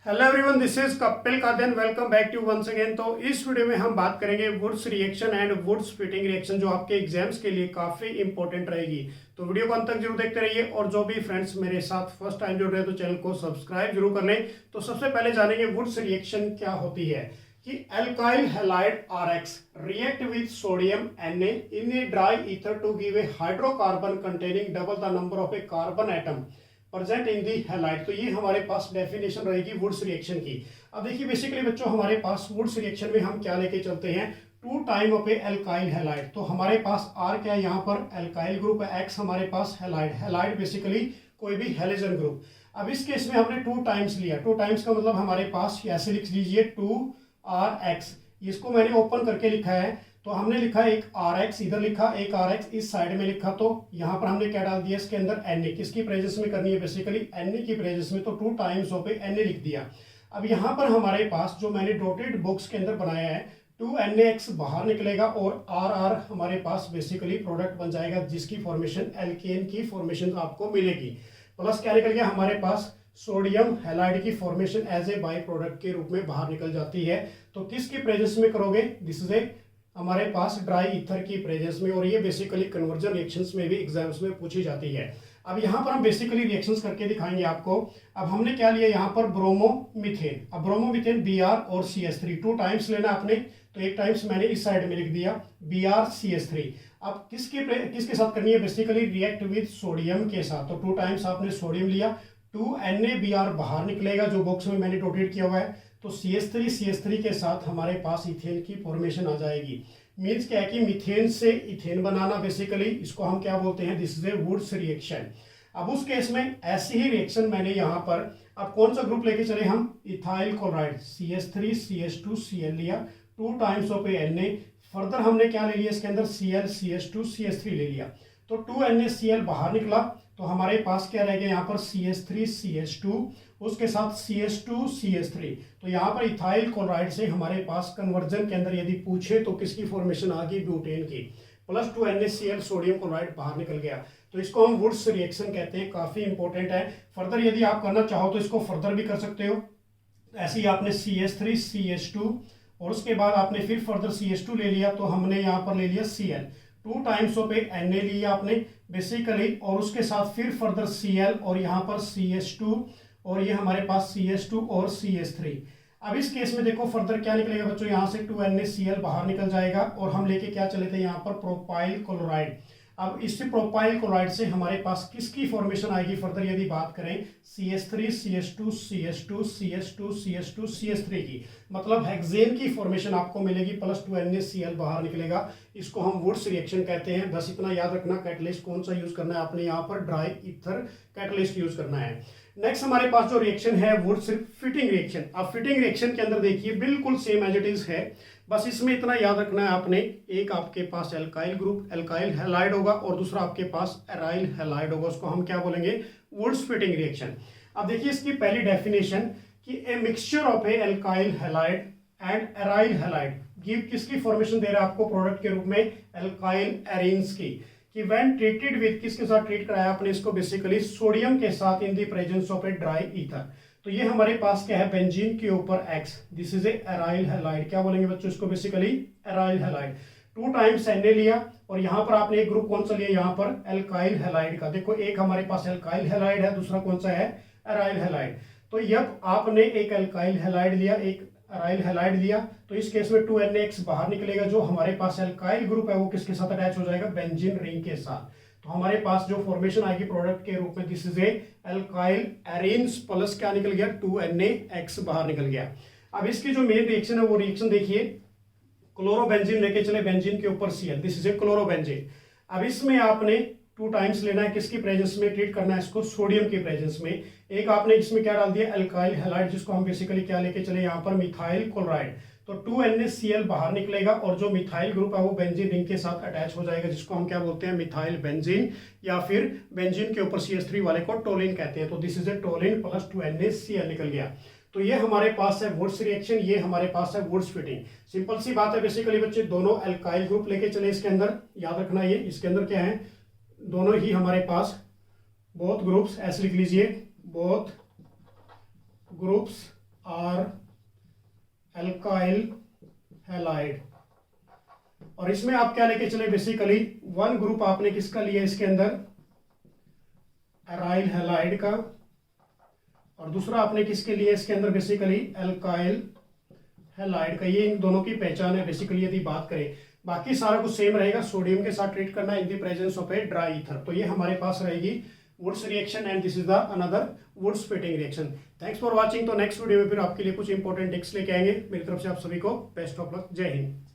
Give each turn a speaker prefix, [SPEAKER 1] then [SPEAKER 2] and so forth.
[SPEAKER 1] Hello everyone, this is Kapil Kadan. Welcome back to once again. तो इस video में हम बात करेंगे Wurtz reaction and Wurtz Fittig reaction, जो आपके एग्जाम्स के लिए काफी इंपॉर्टेंट रहेगी। तो वीडियो को अंत तक जरूर देखते रहिए, और जो भी फ्रेंड्स मेरे साथ फर्स्ट टाइम जुड़ रहे हैं तो चैनल को सब्सक्राइब जरूर कर लें। तो सबसे पहले जानेंगे वुड्स रिएक्शन क्या होती है। कि alkyl halide RX react with sodium Na in a dry ether to give a hydrocarbon containing double the number of a carbon atom present in the halide. तो ये हमारे पास डेफिनेशन रहेगी वुड्स रिएक्शन की। अब देखिए बेसिकली बच्चों, हमारे पास Wurtz reaction में हम क्या लेके चलते हैं, 2 time of A alkyl halide. तो हमारे पास R क्या है, यहाँ पर एल्काइल ग्रुप है, X हमारे पास हैलाइड। हैलाइड बेसिकली कोई भी हेलोजन ग्रुप। अब इस केस में हमने 2 टाइम्स लिया। 2 टाइम्स का मतलब हमारे पास ऐसे लिख लीजिए 2RX। इसको मैंने ओपन करके लिखा है, तो हमने लिखा एक RX इधर लिखा, एक RX इस साइड में लिखा। तो यहाँ पर हमने क्या डाल दिया, इसके अंदर Na, किसकी प्रेजेंस में करनी है, बेसिकली Na की प्रेजेंस में। तो 2 टाइम्स ऑफ Na लिख दिया। अब यहाँ पर हमारे पास जो मैंने डॉटेड बॉक्स के अंदर बनाया है, 2NaX बाहर निकलेगा और RR हमारे पास बेसिकली प्रोडक्ट बन जाएगा, जिसकी फॉर्मेशन एल्केन की फॉर्मेशन आपको मिलेगी। प्लस क्या निकल गया हमारे पास, सोडियम हैलाइड की formation as a by product के रूप में बाहर निकल जाती है। तो किसकी प्रेजेंस में करोगे, दिस इज ए हमारे पास ड्राई ईथर की प्रेजेंस में। और ये बेसिकली कन्वर्जन रिएक्शंस में भी एग्जाम्स में पूछी जाती है। अब यहाँ पर हम बेसिकली रिएक्शंस करके दिखाएंगे आपको। अब हमने क्या लिया यहाँ पर, ब्रोमोमीथेन। अब ब्रोमोमीथेन Br और CH3 2 टाइम्स लेना आपने। तो एक टाइम्स मैंने इस साइड में लिख दिया BrCH3। अब किसके साथ करनी है, बेसिकली रिएक्ट विद सोडियम के साथ। तो 2 टाइम्स आपने सोडियम लिया, 2NaBr बाहर निकलेगा जो बॉक्स में मैंने डॉटेड किया हुआ है। तो CH3 के साथ हमारे पास इथेन की फॉर्मेशन आ जाएगी। मीन्स क्या है कि मीथेन से इथेन बनाना, बेसिकली इसको हम क्या बोलते हैं, this is a Wurtz reaction. अब उस केस में ऐसी ही रिएक्शन मैंने यहाँ पर, अब कौन सा ग्रुप लेके चले हम, इथाइल क्लोराइड CH3CH2Cl लिया, 2 टाइम्स ऑफ Na। फर्दर हमने क्या ले लिया इसके अंदर, ClCH2CH3 ले लिया। तो 2NaCl बाहर निकला, तो हमारे पास क्या रह गया यहाँ पर, CH3CH2, उसके साथ CH2CH3। तो यहाँ पर इथाइल क्लोराइड से हमारे पास कन्वर्जन के अंदर यदि पूछे तो किसकी फॉर्मेशन आ गई, ब्यूटेन की। प्लस 2NaCl सोडियम क्लोराइड बाहर निकल गया। तो इसको हम वुड्स रिएक्शन कहते हैं, काफी इंपॉर्टेंट है। फर्दर यदि आप करना चाहो तो इसको फर्दर भी कर सकते हो। ऐसे ही आपने CH3CH2 और उसके बाद आपने फिर फर्दर CH2 ले लिया, तो हमने यहाँ पर ले लिया Cl। 2 टाइम्स ऑफ Na लिया आपने बेसिकली, और उसके साथ फिर फर्दर Cl और यहाँ पर CH2, और ये हमारे पास CH2 और CH3। अब इस केस में देखो फर्दर क्या निकलेगा बच्चों, यहाँ से 2NaCl बाहर निकल जाएगा, और हम लेके क्या चले थे यहाँ पर, प्रोपाइल क्लोराइड। अब इससे प्रोपाइल क्लोराइड से हमारे पास किसकी फॉर्मेशन आएगी फर्दर यदि बात करें, CH3CH2CH2CH2CH2CH3 की, मतलब हेक्सेन की फॉर्मेशन आपको मिलेगी। प्लस 2NaCl बाहर निकलेगा। इसको हम वुड्स रिएक्शन कहते हैं। बस इतना याद रखना, कैटलिस्ट कौन सा यूज करना है आपने, यहाँ पर ड्राई ईथर कैटलिस्ट यूज करना है। नेक्स्ट हमारे पास जो रिएक्शन है वुड्स फिटिंग रिएक्शन। अब फिटिंग रिएक्शन के अंदर देखिए बिल्कुल सेम एज इट इज है, बस इसमें इतना याद रखना है आपने, एक आपके पास एल्काइल ग्रुप एल्काइल हैलाइड होगा और दूसरा आपके पास एराइल हैलाइड होगा। उसको हम क्या बोलेंगे, वुड्स फिटिंग रिएक्शन। अब देखिए इसकी पहली डेफिनेशन कि a mixture of A alkyl halide and aryl halide give, किसकी फॉर्मेशन दे रहा है आपको प्रोडक्ट के रूप में, एल्काइल एरीन्स की। कि व्हेन ट्रीटेड विद, किसके साथ ट्रीट कराया आपने इसको, बेसिकली सोडियम के साथ in the presence of a dry ether. तो ये हमारे पास क्या है, बेंजीन के ऊपर X, this is a aryl halide. क्या बोलेंगे बच्चों इसको, basically aryl halide. 2 times Na लिया, और यहाँ पर आपने एक ग्रुप कौन सा लिया, यहाँ पर एल्काइल हैलाइड का। देखो एक हमारे पास एल्काइल हैलाइड है, दूसरा कौन सा है, एराइल हैलाइड। तो जब आपने एक एल्काइल हैलाइड लिया, एक एराइल हैलाइड लिया, तो इस केस में 2NaX बाहर निकलेगा। जो हमारे पास एल्काइल ग्रुप है वो किसके साथ अटैच हो जाएगा, बेंजीन रिंग के साथ। तो हमारे पास जो फॉर्मेशन आएगी प्रोडक्ट के रूप में, this is a alkyl arenes. Plus क्या निकल गया, 2NaX बाहर निकल गया। अब इसकी जो मेन रिएक्शन है वो रिएक्शन देखिए, क्लोरोबेंजीन लेके चले, बेंजीन के ऊपर Cl, this is a chlorobenzene. अब इसमें आपने 2 टाइम्स लेना है, किसकी प्रेजेंस में ट्रीट करना है इसको, सोडियम की प्रेजेंस में। एक आपने इसमें क्या डाल दिया, एल्काइल हैलाइड, जिसको हम बेसिकली क्या लेके चले यहाँ पर, मिथाइल क्लोराइड। तो 2NaCl बाहर निकलेगा, और जो मिथाइल ग्रुप है वो बेंजीन रिंग के साथ अटैच हो जाएगा, जिसको हम क्या बोलते हैं, मिथाइल बेंजीन, या फिर बेंजीन के ऊपर CH3 वाले को टोलिन कहते हैं। तो this is a toluene plus 2NaCl निकल गया। तो ये हमारे पास है वुड्स रिएक्शन, ये हमारे पास है वुड्स फिटिंग। सिंपल सी बात है बेसिकली बच्चे, दोनों एल्काइल ग्रुप लेके चले इसके अंदर, याद रखना ये इसके अंदर क्या है, दोनों ही हमारे पास बोथ ग्रुप्स, ऐसे लिख लीजिए, both groups are alkyl halide. और इसमें आप क्या लेके चले, बेसिकली वन ग्रुप आपने किसका लिया इसके अंदर, एराइल हैलाइड का, और दूसरा आपने किसके लिए इसके अंदर बेसिकली एल्काइल हैलाइड का। ये इन दोनों की पहचान है बेसिकली यदि बात करें। बाकी सारा कुछ सेम रहेगा, सोडियम के साथ ट्रीट करना in the presence of a dry ether. तो ये हमारे पास रहेगी woods reaction and this is the another would splitting reaction. Thanks for watching. तो नेक्स्ट वीडियो में फिर आपके लिए कुछ इंपॉर्टेंट टिप्स लेके आएंगे। मेरी तरफ से आप सभी को बेस्ट ऑफ लक। जय हिंद।